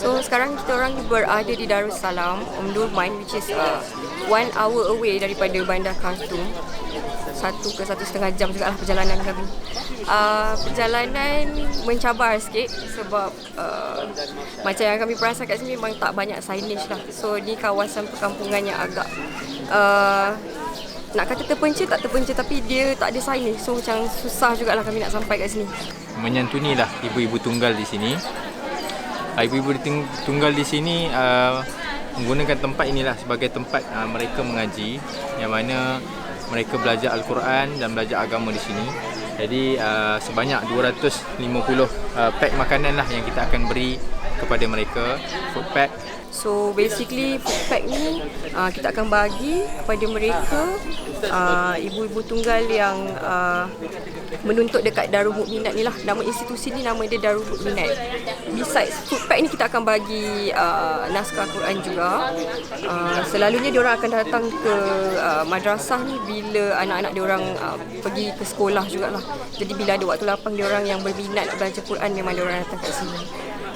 So sekarang kita orang berada di Darussalam, Omdurman, which is 1 hour away daripada Bandar Khartoum. 1 ke 1,5 jam juga lah perjalanan kami. Perjalanan mencabar sikit sebab macam yang kami perasan kat sini memang tak banyak signage lah. So ni kawasan perkampungan yang agak nak kata terpencil tak terpencil, tapi dia tak ada signage. So macam susah jugalah kami nak sampai kat sini. Menyantunilah ibu-ibu tunggal di sini. Ibu-ibu tunggal di sini menggunakan tempat inilah sebagai tempat mereka mengaji, yang mana mereka belajar Al-Quran dan belajar agama di sini. Jadi sebanyak 250 pack makanan lah yang kita akan beri kepada mereka, food pack. So basically food pack ni kita akan bagi kepada mereka ibu-ibu tunggal yang menuntut dekat Darul Mukminat ni lah. Nama institusi ni nama dia Darul Mukminat. Besides food pack ni kita akan bagi naskah Quran juga. Selalunya diorang akan datang ke madrasah ni bila anak-anak diorang pergi ke sekolah jugalah. Jadi bila ada waktu lapang diorang yang berminat nak belajar Quran, memang diorang datang kat sini.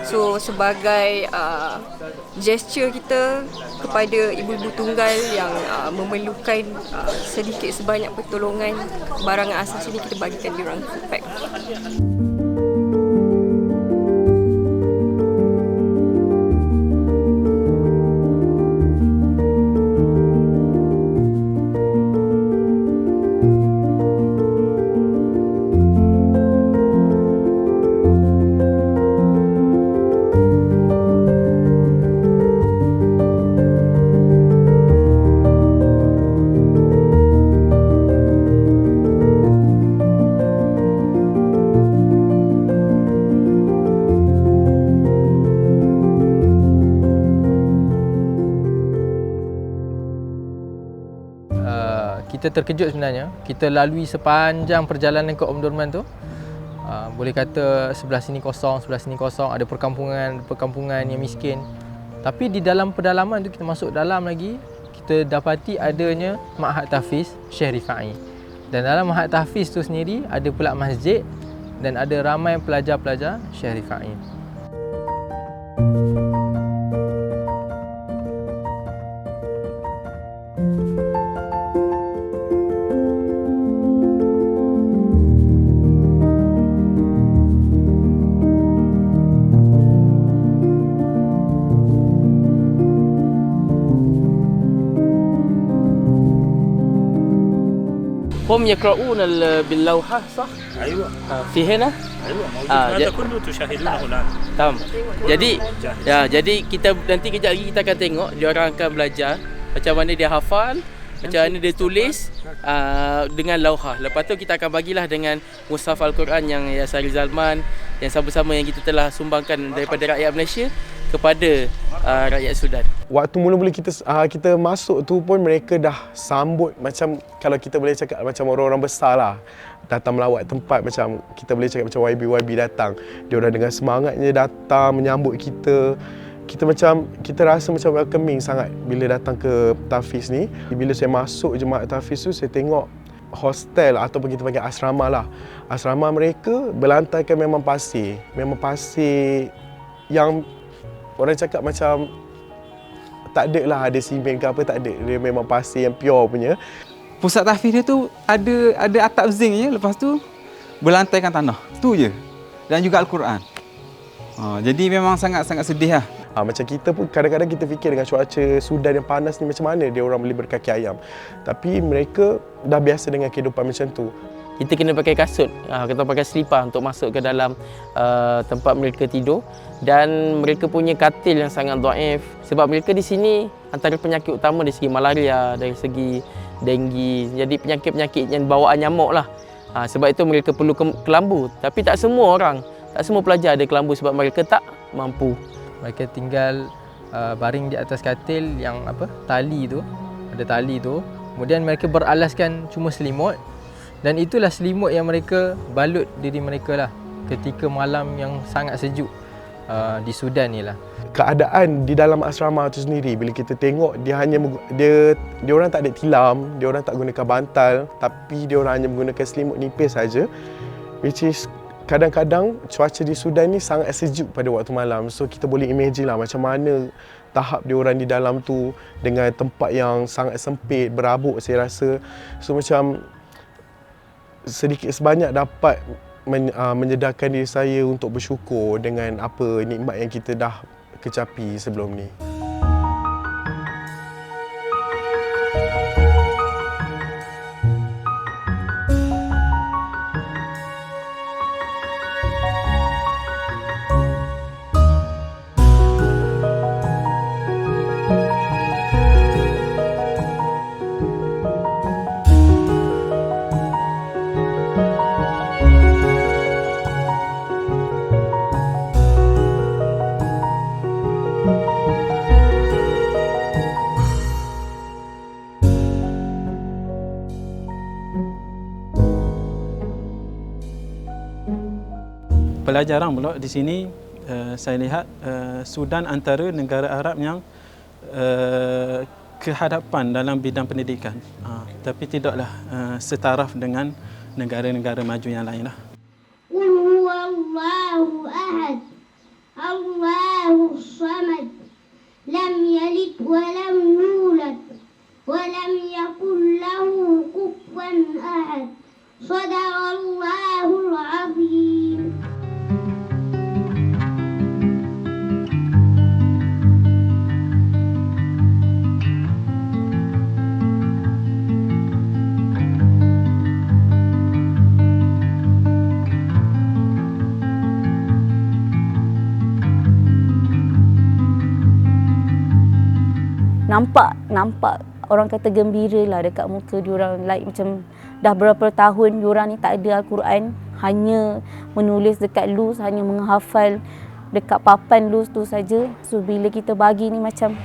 So sebagai gesture kita kepada ibu-ibu tunggal yang memerlukan sedikit sebanyak pertolongan barangan asas ini, kita bagikan diorang food pack. Kita terkejut sebenarnya. Kita lalui sepanjang perjalanan ke Omdurman tu. Boleh kata sebelah sini kosong, sebelah sini kosong. Ada perkampungan yang miskin. Tapi di dalam pedalaman tu, kita masuk dalam lagi, kita dapati adanya Ma'had Tahfiz Syekh Rifai. Dan dalam Ma'had Tahfiz tu sendiri ada pula masjid dan ada ramai pelajar-pelajar Syekh Rifai. هم يقرؤون باللوحة صح؟ أيوة في هنا؟ أيوة موجود هذا كله تشاهدونه الآن. Tamam. Jadi kita nanti kejap lagi kita akan tengok dia orang akan belajar macam mana dia hafal, macam mana dia tulis dengan lauhah. Lepas tu kita akan bagilah dengan mushaf Al-Quran yang Yasari Zalman yang sama-sama yang kita telah sumbangkan daripada rakyat Malaysia kepada rakyat Sudan. Waktu mula-mula kita masuk tu pun mereka dah sambut macam, kalau kita boleh cakap macam orang-orang besar lah datang melawat tempat. Macam kita boleh cakap macam YB datang, dia orang dengan semangatnya datang menyambut kita. Kita rasa macam welcoming sangat bila datang ke Tahfiz ni. Bila saya masuk jemaah Tahfiz tu, saya tengok hostel ataupun kita panggil asrama lah. Asrama mereka berlantaikan memang pasir yang orang cakap macam tak ada lah ada simen ke apa, tak ada. Dia memang pasir yang pure punya. Pusat tahfiz dia tu ada atap zinc je, lepas tu berlantaikan tanah. Tu je. Dan juga Al-Quran. Jadi memang sangat-sangat sedih lah. Macam kita pun kadang-kadang kita fikir dengan cuaca Sudan yang panas ni macam mana dia orang boleh berkaki ayam. Tapi mereka dah biasa dengan kehidupan macam tu. Kita kena pakai kasut, kita pakai selipar untuk masuk ke dalam tempat mereka tidur. Dan mereka punya katil yang sangat dhaif. Sebab mereka di sini antara penyakit utama dari segi malaria, dari segi denggi. Jadi penyakit-penyakit yang bawaan nyamuk lah. Sebab itu mereka perlu kelambu. Tapi tak semua pelajar ada kelambu sebab mereka tak mampu. Mereka tinggal baring di atas katil yang tali tu. Ada tali tu. Kemudian mereka beralaskan cuma selimut. Dan itulah selimut yang mereka balut diri mereka lah ketika malam yang sangat sejuk di Sudan ni lah. Keadaan di dalam asrama tu sendiri, bila kita tengok dia orang tak ada tilam, dia orang tak gunakan bantal, tapi dia orang hanya menggunakan selimut nipis saja, which is kadang-kadang cuaca di Sudan ni sangat sejuk pada waktu malam. So kita boleh imagine lah macam mana tahap diorang di dalam tu dengan tempat yang sangat sempit, berabuk saya rasa. So macam sedikit sebanyak dapat menyedarkan diri saya untuk bersyukur dengan apa nikmat yang kita dah kecapi sebelum ni. Pelajaran pula di sini saya lihat Sudan antara negara Arab yang kehadapan dalam bidang pendidikan, tapi tidaklah setaraf dengan negara-negara maju yang lain lah. Qul huwallahu ahad, Allahus samad, lam yalid wa lam yulad wa lam yakul lahu kufuwan ahad. Shadaqallahul azim. Nampak orang kata gembira lah dekat muka diorang, like macam dah berapa tahun diorang ni tak ada Al-Quran, hanya menulis dekat lus, hanya menghafal dekat papan lus tu saja. So bila kita bagi ni macam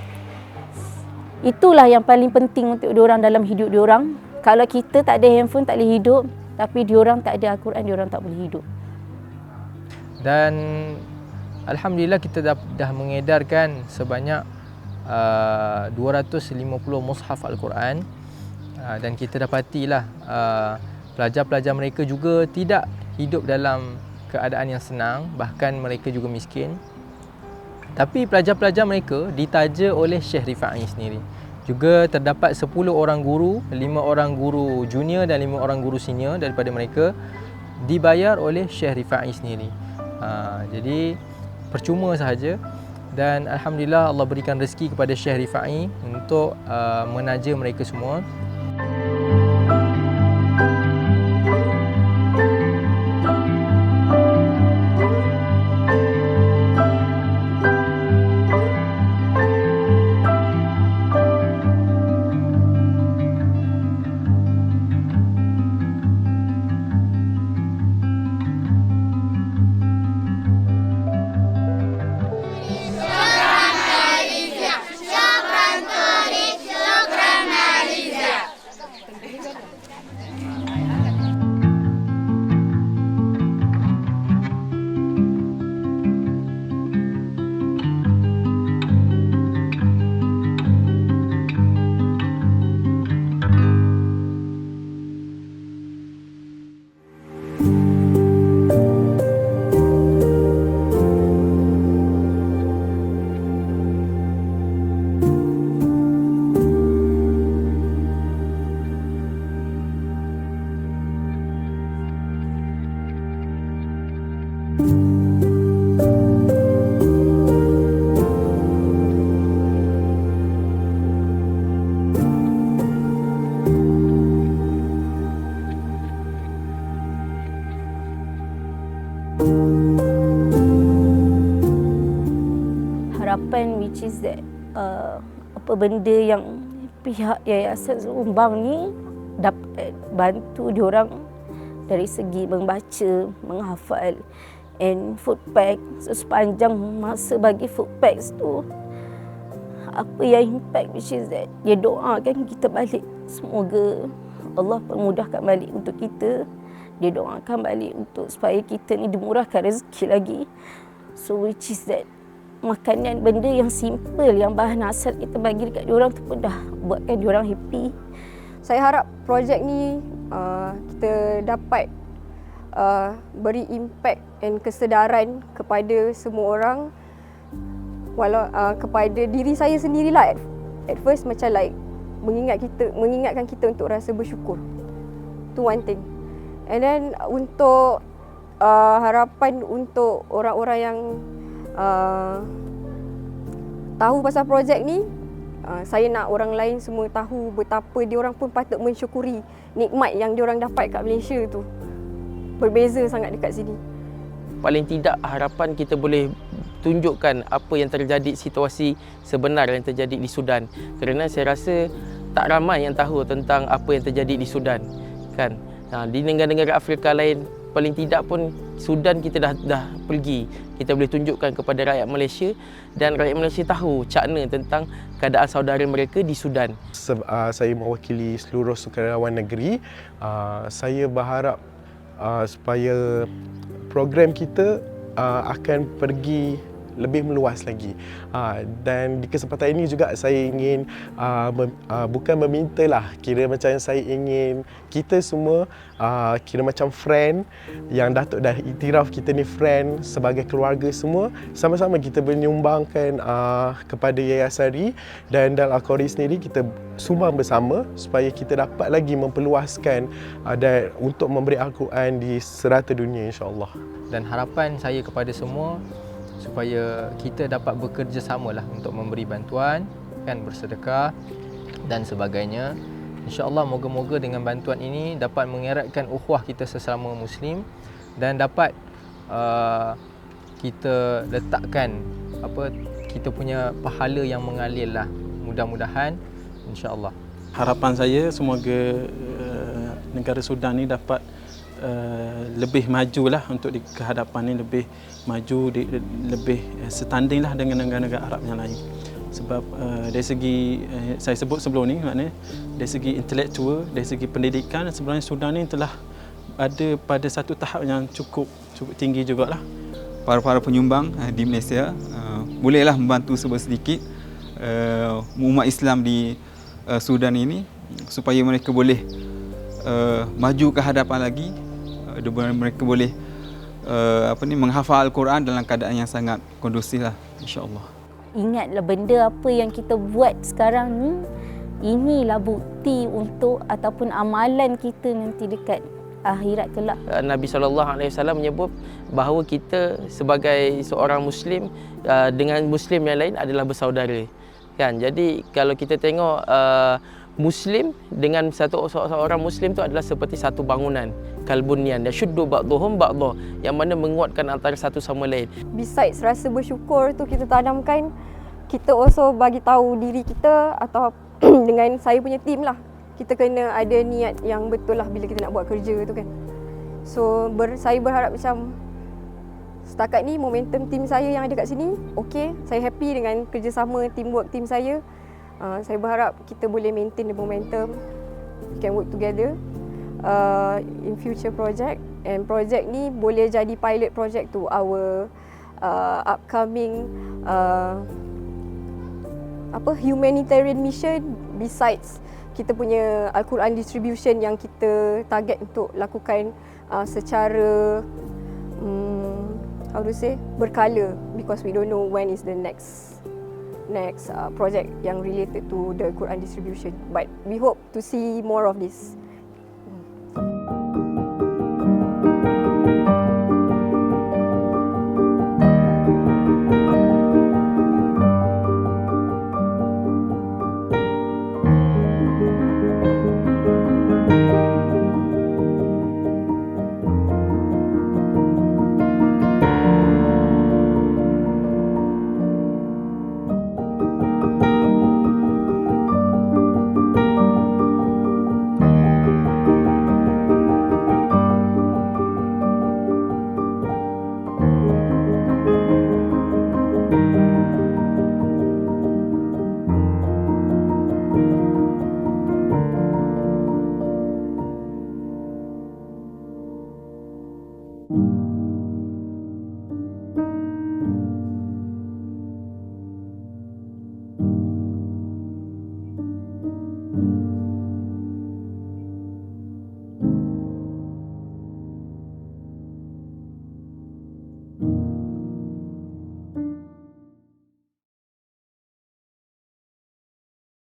itulah yang paling penting untuk diorang dalam hidup diorang. Kalau kita tak ada handphone tak boleh hidup, tapi diorang tak ada Al-Quran, diorang tak boleh hidup. Dan alhamdulillah kita dah mengedarkan sebanyak 250 mushaf Al-Quran, dan kita dapatilah pelajar-pelajar mereka juga tidak hidup dalam keadaan yang senang, bahkan mereka juga miskin. Tapi pelajar-pelajar mereka ditaja oleh Syekh Rifai sendiri. Juga terdapat 10 orang guru, 5 orang guru junior dan 5 orang guru senior daripada mereka dibayar oleh Syekh Rifai sendiri. Jadi percuma sahaja. Dan alhamdulillah Allah berikan rezeki kepada Syekh Rifai untuk menaja mereka semua. Harapan which is that apa benda yang pihak yayasan sumbang ni dapat bantu diorang dari segi membaca, menghafal and food pack. So, sepanjang masa bagi food packs tu, apa yang impact which is that dia doakan kita balik. Semoga Allah permudahkan balik untuk kita. Dia doakan balik untuk supaya kita ni dimurahkan rezeki lagi. So which is that makanan, benda yang simple, yang bahan asal kita bagi dekat diorang tu pun dah buatkan diorang happy. Saya harap projek ni kita dapat beri impact dan kesedaran kepada semua orang, kepada diri saya sendirilah. At first macam like mengingatkan kita untuk rasa bersyukur. Tu one thing. And then untuk harapan untuk orang-orang yang tahu pasal projek ni, saya nak orang lain semua tahu betapa diorang pun patut mensyukuri nikmat yang diorang dapat kat Malaysia tu. Berbeza sangat dekat sini. Paling tidak harapan kita boleh tunjukkan apa yang terjadi, situasi sebenar yang terjadi di Sudan. Kerana saya rasa tak ramai yang tahu tentang apa yang terjadi di Sudan, kan. Di negara-negara Afrika lain, paling tidak pun Sudan kita dah pergi. Kita boleh tunjukkan kepada rakyat Malaysia dan rakyat Malaysia tahu cakna tentang keadaan saudara mereka di Sudan. Saya mewakili seluruh sukarelawan negeri. Saya berharap supaya program kita akan pergi lebih meluas lagi. Dan di kesempatan ini juga saya ingin bukan memintalah, kira macam saya ingin kita semua kira macam friend yang Datuk dah iktiraf kita ni friend sebagai keluarga semua, sama-sama kita menyumbangkan kepada Yayasan RI dan Al-Qori sendiri, kita sumbang bersama supaya kita dapat lagi memperluaskan dan untuk memberi Al-Quran di serata dunia, insya-Allah. Dan harapan saya kepada semua supaya kita dapat bekerjasama lah untuk memberi bantuan, kan, bersedekah dan sebagainya. InsyaAllah moga-moga dengan bantuan ini dapat mengeratkan ukhuwah kita sesama Muslim dan dapat kita letakkan kita punya pahala yang mengalir lah, mudah-mudahan, insyaAllah. Harapan saya semoga negara Sudan ni dapat lebih majulah untuk di kehadapan ni, lebih maju, lebih setanding lah dengan negara-negara Arab yang lain. Sebab dari segi saya sebut sebelum ni, maknanya dari segi intelektual, dari segi pendidikan, sebenarnya Sudan ni telah ada pada satu tahap yang cukup tinggi jugalah. Para penyumbang di Malaysia bolehlah membantu sedikit umat Islam di Sudan ini supaya mereka boleh maju ke hadapan lagi. Mereka boleh menghafal Al-Quran dalam keadaan yang sangat kondusif lah, insya-Allah. Ingatlah benda apa yang kita buat sekarang ni, inilah bukti untuk ataupun amalan kita nanti dekat akhirat kelak. Nabi SAW menyebut bahawa kita sebagai seorang Muslim dengan Muslim yang lain adalah bersaudara, kan. Jadi kalau kita tengok Muslim dengan seorang Muslim tu adalah seperti satu bangunan, kalbunyan, yashuddu ba'dhuhum ba'dha, yang mana menguatkan antara satu sama lain. Besides rasa bersyukur tu kita tanamkan, kita also bagi tahu diri kita atau dengan saya punya team lah, kita kena ada niat yang betul lah bila kita nak buat kerja tu, kan. So saya berharap macam setakat ni momentum team saya yang ada kat sini okey, saya happy dengan kerjasama teamwork team saya. Saya berharap kita boleh maintain the momentum, we can work together in future project, and project ni boleh jadi pilot project to our upcoming humanitarian mission, besides kita punya Al-Quran distribution yang kita target untuk lakukan secara berkala, because we don't know when is the next project yang related to the Quran distribution, but we hope to see more of this.